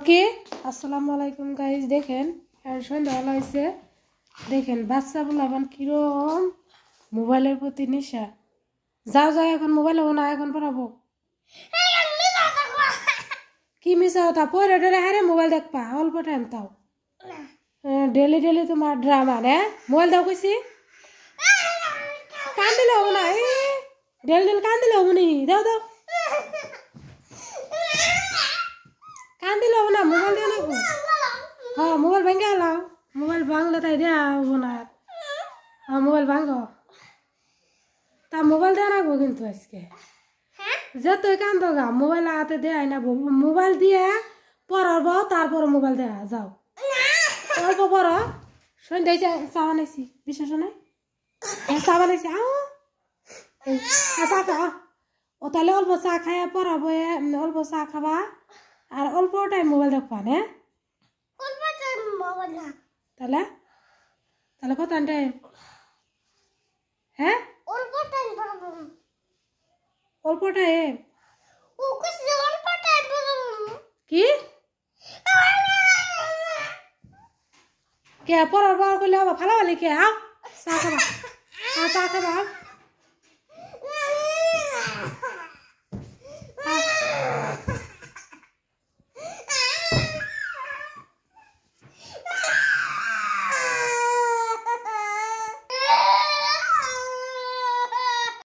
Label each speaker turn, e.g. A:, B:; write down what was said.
A: ওকে আসসালামু আলাইকুম গাইস। দেখেন সন্ধ্যাবেলা হয়েছে, দেখেন বাচ্চা বলাবান কিরম মোবাইলের প্রতি নেশা। যাও যাও, এখন মোবাইল হবো না, এখন পড়াবো। কি মিশা কথা পড়ে ডেলে হারে মোবাইল দেখবা অল্প টাইম তাও ডেলি ডেলি তোমার ড্রামা নে মোবাইল দাও কইছি। কান দিলে হবো না, ডেলি ডেলি কান দিলে হবো নি, দাও দাও, কান দিলে হবো না, মোবাইল দিয়ে নেবো। হ্যাঁ মোবাইল ভাঙ্গে আলাও, মোবাইল ভাঙলে তাই দেওয়া হবো না। হ্যাঁ মোবাইল ভাঙ, তা মোবাইল দেওয়া রাখবো কিন্তু আজকে যতই কান্দ গা মোবাইল হাতে দেয় না, মোবাইল দিয়ে পড়াবো তারপর মোবাইল দেয়া যাও। অল্প পড়ো, সন্ধ্যায় চা বানাইছি, বিশ্বাস নাই চা বানাইছি। চা খা, ও তাহলে অল্প চা খাই পড়াবো, অল্প চা খাবা আর অল্প টাইম মোবাইল দেখবা না। তাহলে তাহলে কত টাইম? হ্যাঁ অল্প টাইম কি কে পড়ার পর করলে হবে ভালো ভালো কে? চা খাবা, চা খাবা।